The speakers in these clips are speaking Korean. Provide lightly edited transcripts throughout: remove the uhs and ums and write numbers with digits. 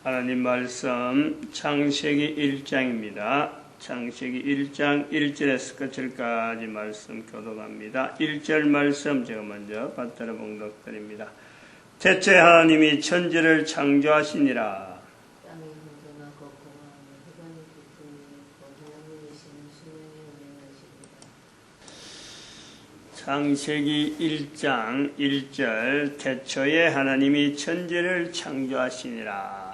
하나님 말씀 창세기 1장입니다. 창세기 1장 1절에서 끝절까지 말씀 교독합니다. 1절 말씀 제가 먼저 받들어 봉독드립니다. 대체 하나님이 천지를 창조하시니라. 창세기 1장 1절 태초에 하나님이 천지를 창조하시니라.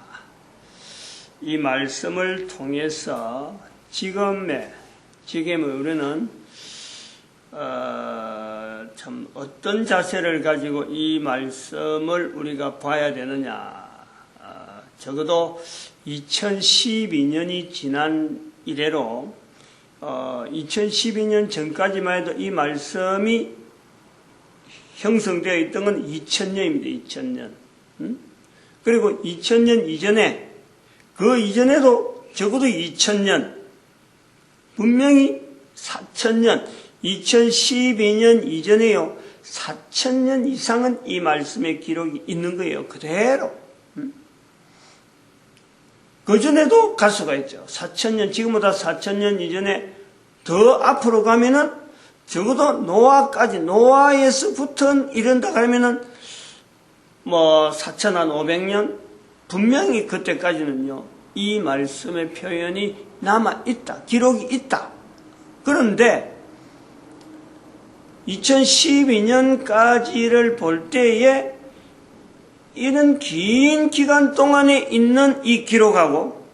이 말씀을 통해서 지금의 우리는 참 어떤 자세를 가지고 이 말씀을 우리가 봐야 되느냐. 적어도 2012년이 지난 이래로 2012년 전까지만 해도 이 말씀이 형성되어 있던 건 2000년입니다. 2000년. 그리고 2000년 이전에 그 이전에도 적어도 2000년, 분명히 4000년, 2012년 이전에요. 4000년 이상은 이 말씀의 기록이 있는 거예요. 그대로. 그 전에도 갈 수가 있죠. 4000년, 지금보다 4000년 이전에 더 앞으로 가면은 적어도 노아까지, 노아에서부터 이른다 그러면은 4500년? 분명히 그때까지는요, 이 말씀의 표현이 남아있다. 기록이 있다. 그런데 2012년까지를 볼 때에 이런 긴 기간 동안에 있는 이 기록하고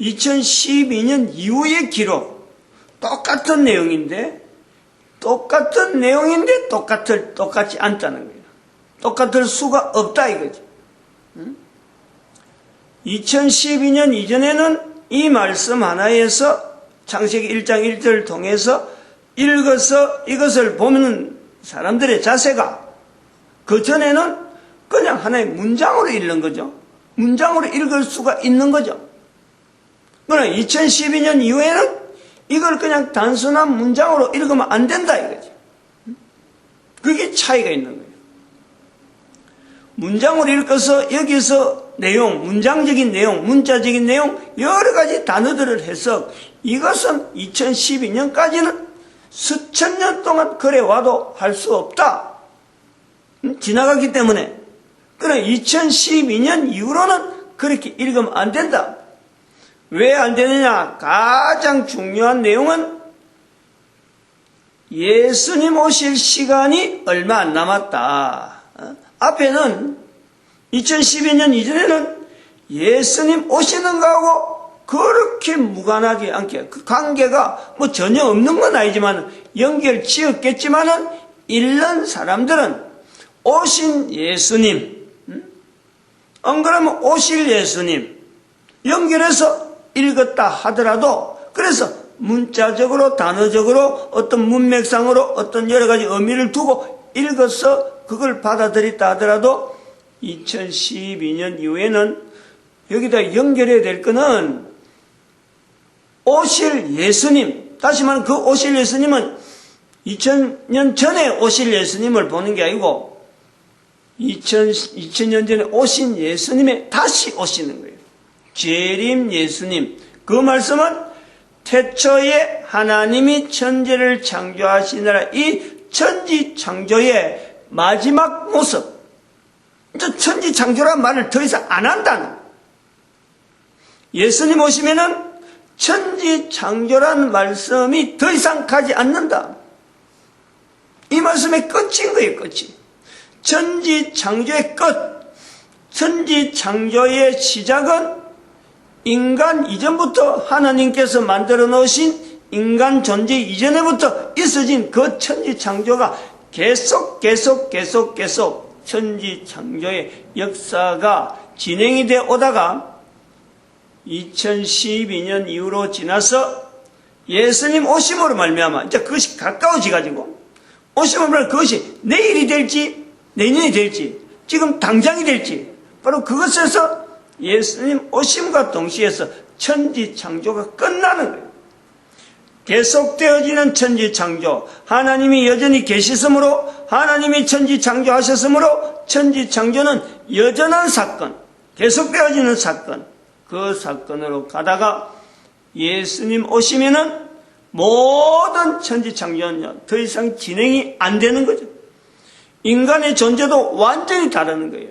2012년 이후의 기록 똑같은 내용인데 똑같지 않다는 거예요. 똑같을 수가 없다 이거죠. 2012년 이전에는 이 말씀 하나에서 창세기 1장 1절을 통해서 읽어서 이것을 보면 사람들의 자세가 그 전에는 그냥 하나의 문장으로 읽는 거죠. 문장으로 읽을 수가 있는 거죠. 그러나 2012년 이후에는 이걸 그냥 단순한 문장으로 읽으면 안 된다 이거죠. 그게 차이가 있는 거예요. 문장으로 읽어서 여기서 내용, 문장적인 내용, 문자적인 내용 여러 가지 단어들을 해서 이것은 2012년까지는 수천 년 동안 그래와도 할 수 없다. 지나갔기 때문에. 그러나 2012년 이후로는 그렇게 읽으면 안 된다. 왜 안 되느냐? 가장 중요한 내용은 예수님 오실 시간이 얼마 안 남았다. 앞에는 2012년 이전에는 예수님 오시는 거하고 그렇게 무관하지 않게 그 관계가 전혀 없는 건 아니지만 연결 지었겠지만은 읽는 사람들은 오신 예수님, 안 그러면 오실 예수님 연결해서 읽었다 하더라도 그래서 문자적으로 단어적으로 어떤 문맥상으로 어떤 여러 가지 의미를 두고 읽어서 그걸 받아들였다 하더라도 2012년 이후에는 여기다 연결해야 될 거는 오실 예수님, 다시 말하면 그 오실 예수님은 2000년 전에 오실 예수님을 보는 게 아니고 2000년 전에 오신 예수님의 다시 오시는 거예요. 재림 예수님. 그 말씀은 태초에 하나님이 천지를 창조하시느라 이 천지 창조의 마지막 모습, 천지 창조라는 말을 더 이상 안 한다는. 예수님 오시면은 천지 창조라는 말씀이 더 이상 가지 않는다. 이 말씀의 끝인 거예요, 끝이. 천지 창조의 끝, 천지 창조의 시작은 인간 이전부터 하나님께서 만들어 놓으신 인간 존재 이전에부터 있어진 그 천지 창조가 계속 천지 창조의 역사가 진행이 되어 오다가 2012년 이후로 지나서 예수님 오심으로 말미암아 이제 그것이 가까워져 가지고 오심으로 말미암아 그것이 내일이 될지 내년이 될지 지금 당장이 될지 바로 그것에서 예수님 오심과 동시에서 천지 창조가 끝나는 거예요. 계속되어지는 천지 창조, 하나님이 여전히 계시므로 하나님이 천지 창조하셨으므로 천지 창조는 여전한 사건, 계속되어지는 사건, 그 사건으로 가다가 예수님 오시면은 모든 천지창조는 더 이상 진행이 안 되는 거죠. 인간의 존재도 완전히 다르는 거예요.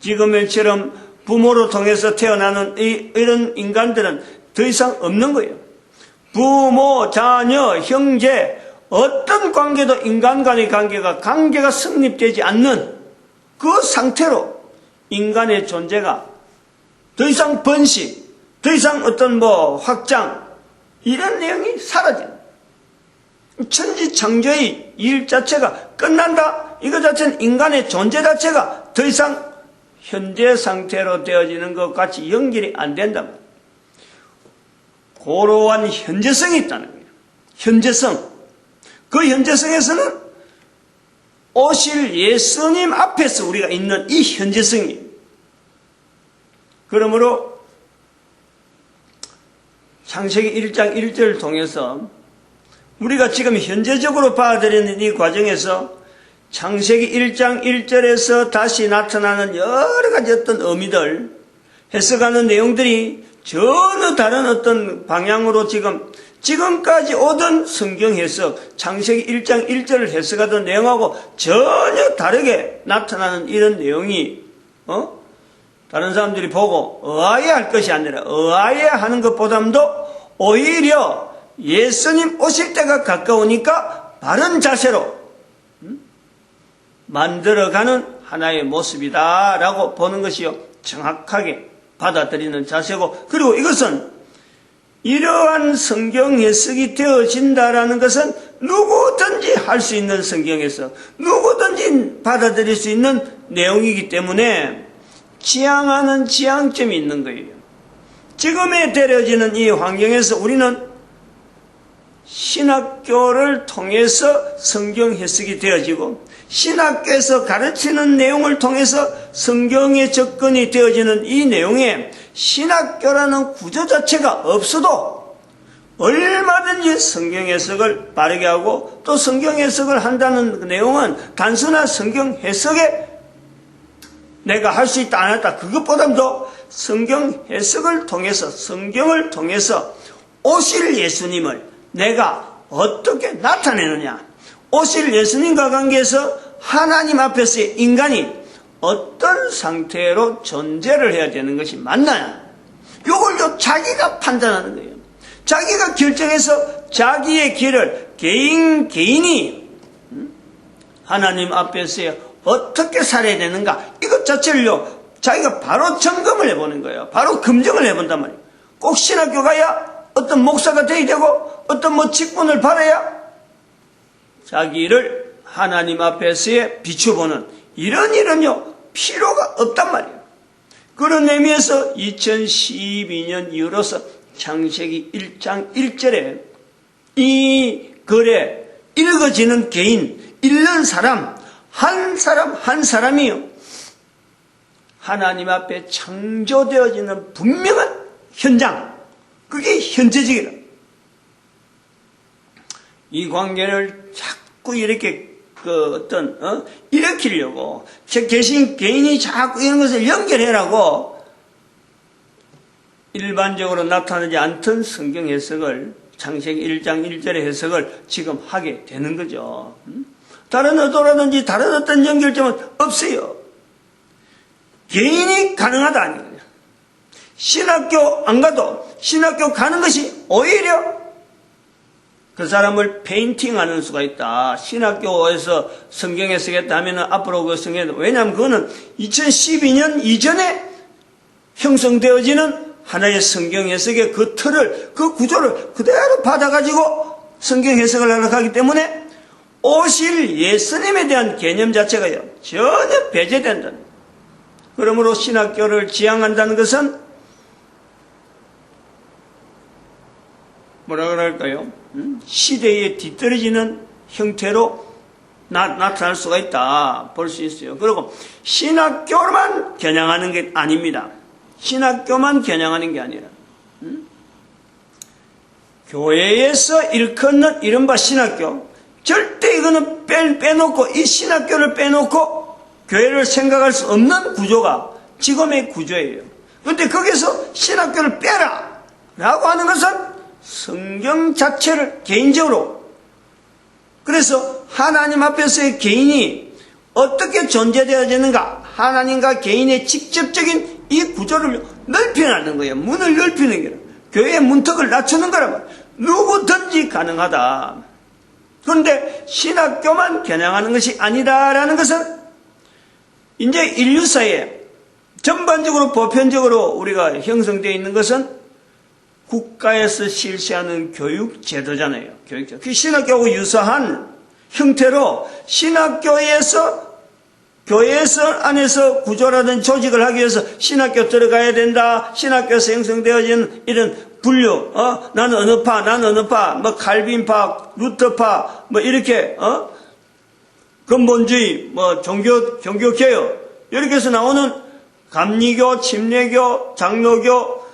지금처럼 부모로 통해서 태어나는 이런 인간들은 더 이상 없는 거예요. 부모, 자녀, 형제, 어떤 관계도 인간 간의 관계가 성립되지 않는 그 상태로 인간의 존재가 더 이상 번식, 더 이상 어떤 확장, 이런 내용이 사라지는. 천지창조의 일 자체가 끝난다. 이거 자체는 인간의 존재 자체가 더 이상 현재 상태로 되어지는 것 같이 연결이 안 된단 말이에요. 고로한 현재성이 있다는 거예요. 현재성. 그 현재성에서는 오실 예수님 앞에서 우리가 있는 이 현재성이에요. 그러므로 창세기 1장 1절을 통해서 우리가 지금 현재적으로 받아들이는 이 과정에서 창세기 1장 1절에서 다시 나타나는 여러 가지 어떤 의미들, 해석하는 내용들이 전혀 다른 어떤 방향으로 지금까지 오던 성경 해석, 창세기 1장 1절을 해석하던 내용하고 전혀 다르게 나타나는 이런 내용이, 다른 사람들이 보고 의아해할 것이 아니라 의아해하는 것보다도 오히려 예수님 오실 때가 가까우니까 바른 자세로 만들어가는 하나의 모습이다라고 보는 것이요, 정확하게 받아들이는 자세고, 그리고 이것은 이러한 성경 해석이 되어진다라는 것은 누구든지 할 수 있는 성경에서 누구든지 받아들일 수 있는 내용이기 때문에 지향하는 지향점이 있는 거예요. 지금에 되어지는 이 환경에서 우리는 신학교를 통해서 성경 해석이 되어지고, 신학교에서 가르치는 내용을 통해서 성경에 접근이 되어지는 이 내용에 신학교라는 구조 자체가 없어도 얼마든지 성경 해석을 바르게 하고, 또 성경 해석을 한다는 내용은 단순한 성경 해석에 내가 할 수 있다 안 했다, 그것보다도 성경 해석을 통해서, 성경을 통해서 오실 예수님을 내가 어떻게 나타내느냐, 오실 예수님과 관계에서 하나님 앞에서의 인간이 어떤 상태로 존재를 해야 되는 것이 맞나요? 이걸 자기가 판단하는 거예요. 자기가 결정해서 자기의 길을 개인이 하나님 앞에서 어떻게 살아야 되는가, 이것 자체를요 자기가 바로 점검을 해보는 거예요. 바로 검증을 해본단 말이에요. 꼭 신학교 가야 어떤 목사가 되어야 되고 어떤 직분을 받아야 자기를 하나님 앞에서의 비춰보는 이런 필요가 없단 말이에요. 그런 의미에서 2012년 이후로서 창세기 1장 1절에 이 글에 읽어지는 개인, 읽는 사람, 한 사람이요, 하나님 앞에 창조되어지는 분명한 현장, 그게 현재적이라. 이 관계를 자꾸 이렇게 일으키려고, 계신 개인이 자꾸 이런 것을 연결해라고 일반적으로 나타나지 않던 성경 해석을, 창세기 1장 1절의 해석을 지금 하게 되는 거죠. 다른 의도라든지 다른 어떤 연결점은 없어요. 개인이 가능하다 아니에요. 신학교 안 가도 신학교 가는 것이 오히려 그 사람을 페인팅하는 수가 있다. 신학교에서 성경 해석했다 하면은 앞으로 그 성경, 왜냐하면 그거는 2012년 이전에 형성되어지는 하나의 성경 해석의 그 틀을, 그 구조를 그대로 받아가지고 성경 해석을 하려고 하기 때문에 오실 예수님에 대한 개념 자체가요 전혀 배제된다. 그러므로 신학교를 지향한다는 것은 뭐라 그럴까요? 시대에 뒤떨어지는 형태로 나타날 수가 있다 볼 수 있어요. 그리고 신학교만 겨냥하는 게 아닙니다. 신학교만 겨냥하는 게 아니라 교회에서 일컫는 이른바 신학교, 절대 이거는 빼놓고, 이 신학교를 빼놓고 교회를 생각할 수 없는 구조가 지금의 구조예요. 그런데 거기서 신학교를 빼라 라고 하는 것은 성경 자체를 개인적으로, 그래서 하나님 앞에서의 개인이 어떻게 존재되어지는가, 하나님과 개인의 직접적인 이 구조를 넓혀나가는 거예요. 문을 넓히는 게 교회의 문턱을 낮추는 거라면 누구든지 가능하다. 그런데 신학교만 겨냥하는 것이 아니다라는 것은 이제 인류사에 전반적으로 보편적으로 우리가 형성되어 있는 것은 국가에서 실시하는 교육 제도잖아요. 교육제도. 그 신학교하고 유사한 형태로 신학교에서 교회에서 안에서 구조라든 조직을 하기 위해서 신학교 들어가야 된다. 신학교에서 형성되어지는 이런 분류, 나는 어느 파, 나는 어느 파, 뭐 칼빈파, 루터파, 뭐 이렇게 근본주의, 뭐 종교개혁 이렇게 해서 나오는 감리교, 침례교, 장로교,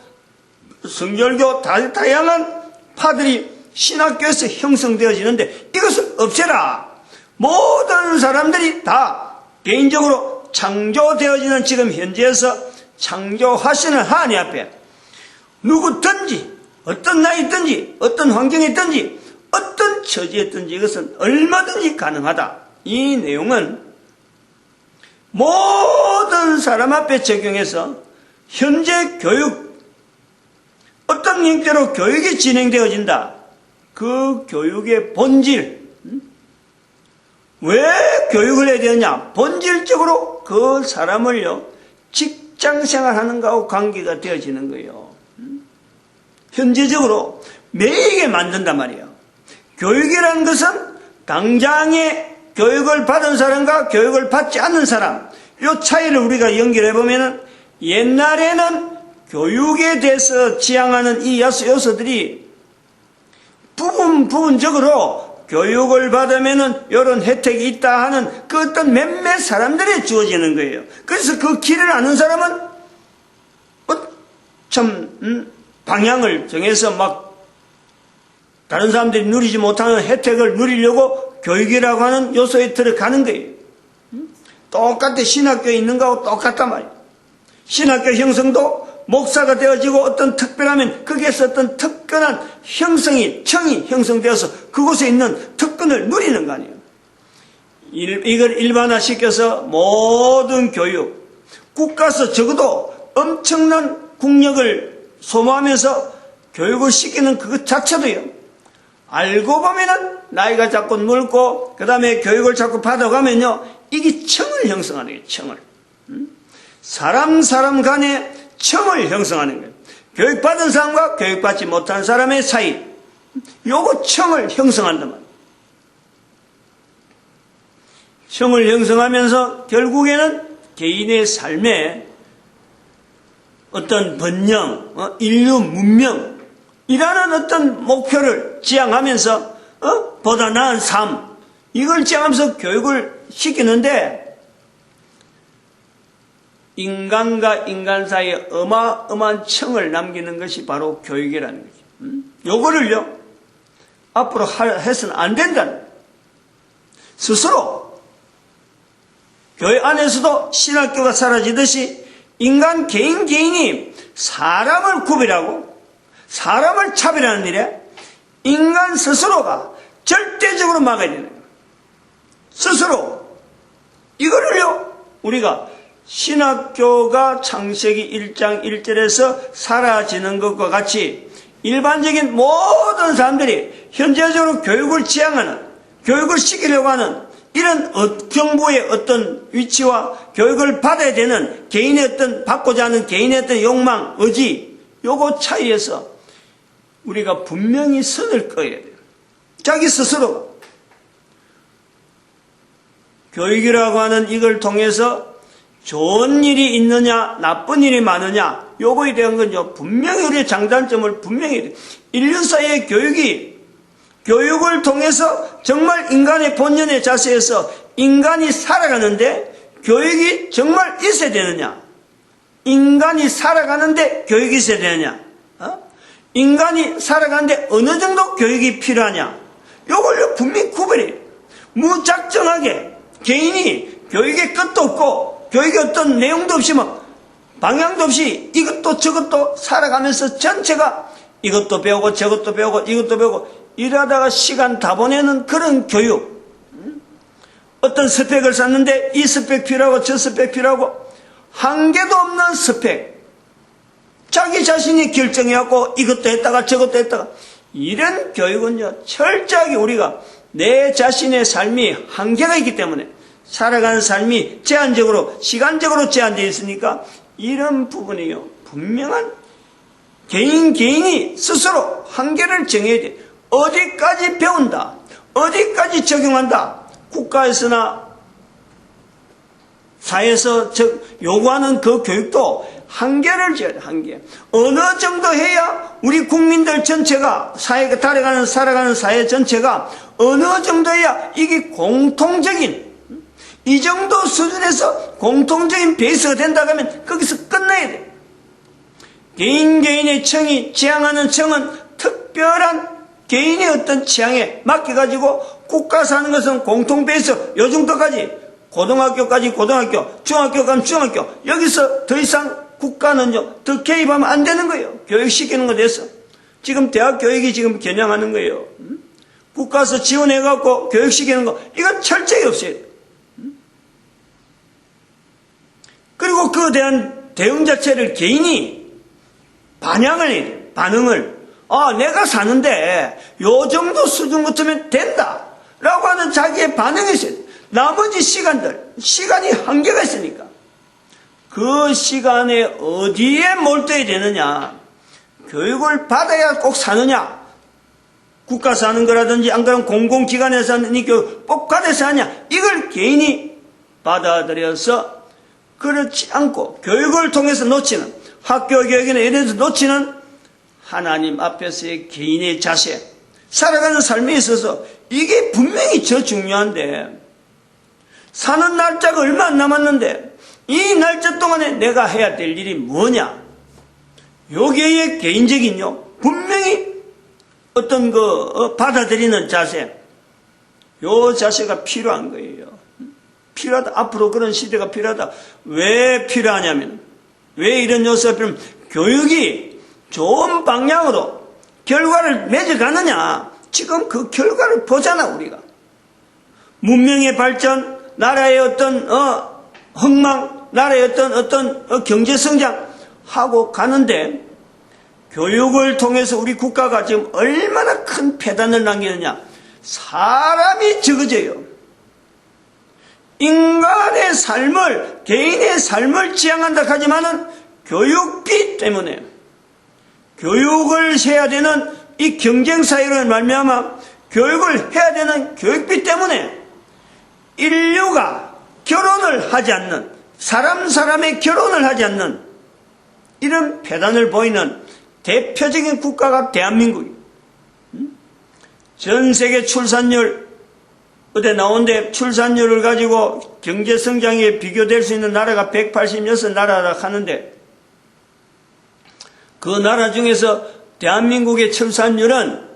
성결교, 다양한 파들이 신학교에서 형성되어지는데 이것을 없애라. 모든 사람들이 다 개인적으로 창조되어지는 지금 현재에서 창조하시는 하나님 앞에 누구든지 어떤 나이든지 어떤 환경에 있든지 어떤 처지에 있든지 이것은 얼마든지 가능하다. 이 내용은 모든 사람 앞에 적용해서 현재 교육, 어떤 형태로 교육이 진행되어진다. 그 교육의 본질, 왜 교육을 해야 되느냐? 본질적으로 그 사람을요, 직장생활 하는 거하고 관계가 되어지는 거예요. 현재적으로 매이게 만든단 말이에요. 교육이라는 것은 당장에 교육을 받은 사람과 교육을 받지 않는 사람, 이 차이를 우리가 연결해 보면은 옛날에는 교육에 대해서 지향하는 이 요소들이 부분적으로 교육을 받으면은 이런 혜택이 있다 하는 그 어떤 몇몇 사람들에 주어지는 거예요. 그래서 그 길을 아는 사람은 참 방향을 정해서 막 다른 사람들이 누리지 못하는 혜택을 누리려고 교육이라고 하는 요소에 들어가는 거예요. 똑같아. 신학교에 있는 거하고 똑같단 말이에요. 신학교 형성도 목사가 되어지고 어떤 특별하면 거기에서 어떤 특별한 청이 형성되어서 그곳에 있는 특권을 누리는 거 아니에요. 이걸 일반화시켜서 모든 교육, 국가에서 적어도 엄청난 국력을 소모하면서 교육을 시키는 그것 자체도요. 알고 보면은 나이가 자꾸 늙고 그 다음에 교육을 자꾸 받아가면요. 이게 청을 형성하는 거예요. 청을. 사람 간에 청을 형성하는 거예요. 교육받은 사람과 교육받지 못한 사람의 사이, 요거 청을 형성한단 말이에요. 청을 형성하면서 결국에는 개인의 삶에 어떤 번영, 인류 문명이라는 어떤 목표를 지향하면서 보다 나은 삶, 이걸 지향하면서 교육을 시키는데 인간과 인간 사이에 어마어마한 청을 남기는 것이 바로 교육이라는 거죠. 요거를요, 앞으로 해서는 안 된다는 거예요. 스스로 교회 안에서도 신학교가 사라지듯이 인간 개인이 사람을 구별하고 사람을 차별하는 일에 인간 스스로가 절대적으로 막아야 되는 거예요. 스스로. 이거를요, 우리가 신학교가 창세기 1장 1절에서 사라지는 것과 같이 일반적인 모든 사람들이 현재적으로 교육을 지향하는, 교육을 시키려고 하는 이런 정부의 어떤 위치와 교육을 받아야 되는 개인의 어떤, 받고자 하는 개인의 어떤 욕망, 의지, 요거 차이에서 우리가 분명히 선을 그어야 돼요. 자기 스스로. 교육이라고 하는 이걸 통해서 좋은 일이 있느냐, 나쁜 일이 많으냐, 요거에 대한 건요, 분명히 우리의 장단점을 분명히, 인류사의 교육을 통해서 정말 인간의 본연의 자세에서 인간이 살아가는데 교육이 정말 있어야 되느냐? 인간이 살아가는데 교육이 있어야 되느냐? 인간이 살아가는데 어느 정도 교육이 필요하냐? 요걸요, 분명히 구별해요. 무작정하게 개인이 교육의 끝도 없고 교육의 어떤 내용도 없이 막 방향도 없이 이것도 저것도 살아가면서 전체가 이것도 배우고 저것도 배우고 이것도 배우고 이러다가 시간 다 보내는 그런 교육. 어떤 스펙을 쌓는데 이 스펙 필요하고 저 스펙 필요하고 한계도 없는 스펙. 자기 자신이 결정해갖고 이것도 했다가 저것도 했다가 이런 교육은요 철저하게 우리가 내 자신의 삶이 한계가 있기 때문에 살아가는 삶이 제한적으로 시간적으로 제한되어 있으니까 이런 부분이요 분명한 개인이 스스로 한계를 정해야 돼. 어디까지 배운다, 어디까지 적용한다. 국가에서나 사회에서 요구하는 그 교육도 한계를 지어야 돼. 한계. 어느 정도 해야 우리 국민들 전체가 살아가는 사회 전체가 어느 정도 해야 이게 공통적인 이 정도 수준에서 공통적인 베이스가 된다고 하면 거기서 끝나야 돼. 개인의 청이 지향하는 청은 특별한 개인의 어떤 취향에 맡겨가지고 국가 사는 것은 공통 베이스 요 정도까지 고등학교까지 고등학교, 중학교 가면 중학교 여기서 더 이상 국가는요 더 개입하면 안 되는 거예요. 교육시키는 거 돼서 지금 대학 교육이 지금 겨냥하는 거예요. 국가에서 지원해갖고 교육시키는 거 이건 철저히 없어야 돼요. 그리고 그에 대한 대응 자체를 개인이 반영을 해야 돼요. 반응을. 내가 사는데 요 정도 수준 같으면 된다 라고 하는 자기의 반응이 있어요. 나머지 시간이 한계가 있으니까 그 시간에 어디에 몰두해야 되느냐, 교육을 받아야 꼭 사느냐, 국가 사는 거라든지 안 그러면 공공기관에서 하는 이 교육 복과돼서 하냐, 이걸 개인이 받아들여서 그렇지 않고 교육을 통해서 놓치는 학교 교육이나 이런 데서 놓치는 하나님 앞에서의 개인의 자세, 살아가는 삶에 있어서 이게 분명히 저 중요한데 사는 날짜가 얼마 안 남았는데 이 날짜 동안에 내가 해야 될 일이 뭐냐, 여기에 개인적인요 분명히 어떤 받아들이는 자세, 요 자세가 필요한 거예요. 필요하다. 앞으로 그런 시대가 필요하다. 왜 필요하냐면, 왜 이런 요소가 필요하면 교육이 좋은 방향으로 결과를 맺어가느냐, 지금 그 결과를 보잖아. 우리가 문명의 발전, 나라의 어떤 흥망, 나라의 어떤 경제 성장 하고 가는데 교육을 통해서 우리 국가가 지금 얼마나 큰 폐단을 남기느냐. 사람이 적어져요. 인간의 삶을, 개인의 삶을 지향한다 하지만은 교육비 때문에, 교육을 해야 되는 이 경쟁사회로 말미암아 교육을 해야 되는 교육비 때문에 인류가 결혼을 하지 않는, 사람의 결혼을 하지 않는 이런 폐단을 보이는 대표적인 국가가 대한민국이에요. 전 세계 출산율 어디 나온데 출산율을 가지고 경제 성장에 비교될 수 있는 나라가 186나라라 하는데 그 나라 중에서 대한민국의 출산율은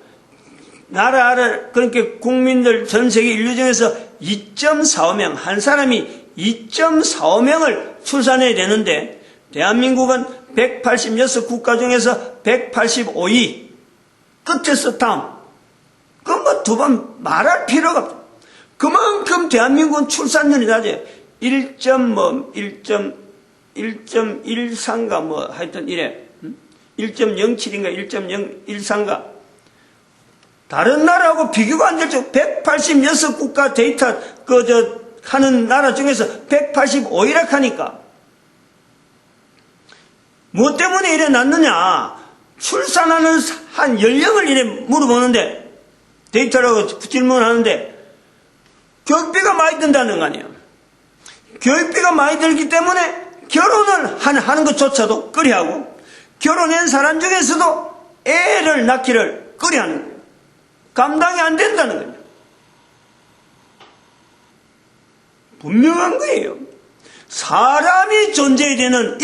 나라를, 그러니까 국민들 전 세계 인류 중에서 2.45명, 한 사람이 2.45명을 출산해야 되는데 대한민국은 186국가 중에서 185위 끝에서 다음. 그건 뭐 두 번 말할 필요가 없다. 그만큼 대한민국은 출산율이 낮아요. 1.13가 뭐 하여튼 이래. 1.07인가 1.013가. 다른 나라하고 비교가 안 될 정도 186국가 데이터 하는 나라 중에서 185위라 하니까. 뭐 때문에 이래 났느냐? 출산하는 한 연령을 이래 물어보는데, 데이터라고 질문하는데, 교육비가 많이 든다는 거 아니에요. 교육비가 많이 들기 때문에 결혼을 하는 것조차도 꺼려하고, 결혼한 사람 중에서도 애를 낳기를 꺼려하는 거예요. 감당이 안 된다는 거예요. 분명한 거예요. 사람이 존재해야 되는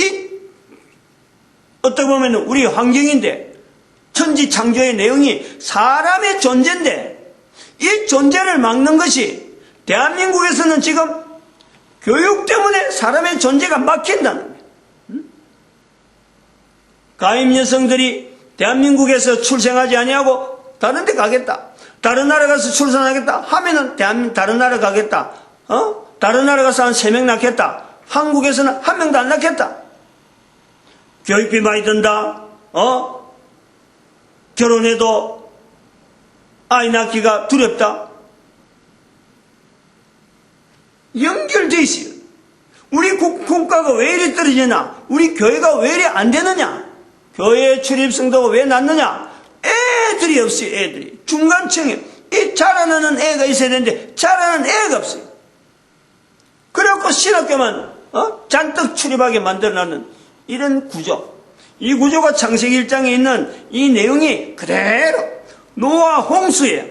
어떻게 보면 우리 환경인데, 천지 창조의 내용이 사람의 존재인데, 이 존재를 막는 것이 대한민국에서는 지금 교육 때문에 사람의 존재가 막힌다는 거예요. 가임 여성들이 대한민국에서 출생하지 아니하고 다른 데 가겠다. 다른 나라 가서 출산하겠다 하면은 다른 나라 가겠다. 다른 나라 가서 한 3명 낳겠다. 한국에서는 1명도 안 낳겠다. 교육비 많이 든다. 결혼해도 아이 낳기가 두렵다. 연결되어 있어요. 우리 국가가 왜 이리 떨어지냐? 우리 교회가 왜 이리 안 되느냐? 교회 출입성도가 왜 낮느냐? 애들이 없어요. 애들이 중간층에 이 자라나는 애가 있어야 되는데 자라는 애가 없어요. 그래갖고 신학교만 잔뜩 출입하게 만들어놨는 이런 구조. 이 구조가 창세기 1장에 있는 이 내용이 그대로 노아 홍수예요.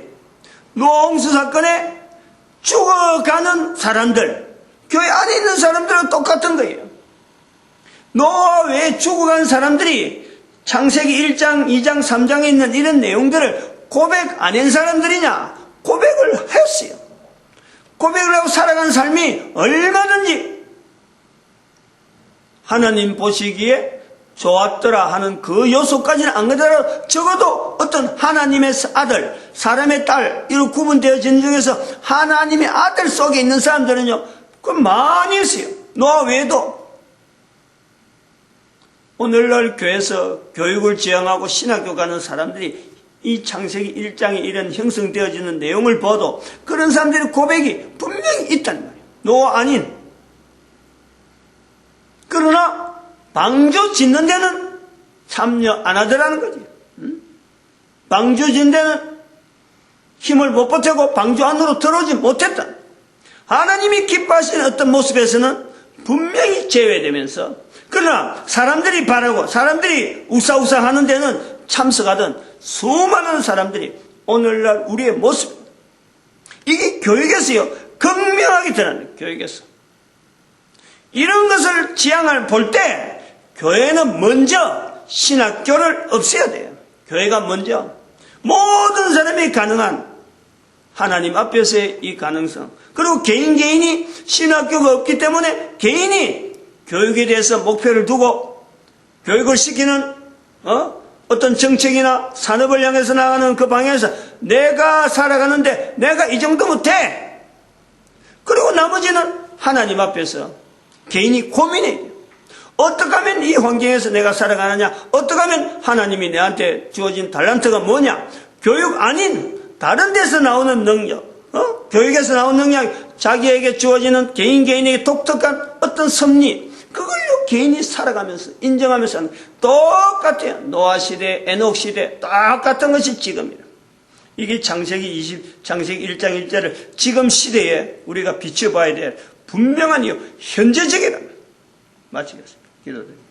노아 홍수 사건에 죽어가는 사람들, 교회 안에 있는 사람들은 똑같은 거예요. 노아 외에 죽어간 사람들이 창세기 1장, 2장, 3장에 있는 이런 내용들을 고백 안 한 사람들이냐? 고백을 했어요. 고백을 하고 살아간 삶이 얼마든지 하나님 보시기에 좋았더라 하는 그 요소까지는 안 가더라도 적어도 어떤 하나님의 아들, 사람의 딸, 이렇게 구분되어진 중에서 하나님의 아들 속에 있는 사람들은요, 그 많이 있어요. 노아 외에도. 오늘날 교회에서 교육을 지향하고 신학교 가는 사람들이 이 창세기 1장에 이런 형성되어지는 내용을 봐도 그런 사람들의 고백이 분명히 있단 말이에요. 노아 아닌. 그러나 방주 짓는 데는 참여 안 하더라는 거지. 방주 짓는 데는 힘을 못 보태고 방주 안으로 들어오지 못했다. 하나님이 기뻐하시는 어떤 모습에서는 분명히 제외되면서, 그러나 사람들이 바라고 사람들이 우사우사 하는 데는 참석하던 수많은 사람들이 오늘날 우리의 모습, 이게 교육에서요 극명하게 드러나요. 교육에서 이런 것을 지향을 볼 때 교회는 먼저 신학교를 없애야 돼요. 교회가 먼저 모든 사람이 가능한 하나님 앞에서의 이 가능성, 그리고 개인이 신학교가 없기 때문에 개인이 교육에 대해서 목표를 두고 교육을 시키는 어떤 정책이나 산업을 향해서 나가는 그 방향에서 내가 살아가는데 내가 이 정도 못해. 그리고 나머지는 하나님 앞에서 개인이 고민해야 돼요. 어떻게 하면 이 환경에서 내가 살아가느냐? 어떻게 하면 하나님이 내한테 주어진 달란트가 뭐냐? 교육 아닌 다른 데서 나오는 능력, 교육에서 나오는 능력, 자기에게 주어지는 개인에게 독특한 어떤 섭리, 그걸로 개인이 살아가면서 인정하면서 하는, 똑같아요. 노아 시대, 에녹 시대 똑같은 것이 지금이에요. 이게 창세기 1장 1절을 지금 시대에 우리가 비춰봐야 될 분명한 이유, 현재적이라는. 마치겠습니다. 기도드립니다.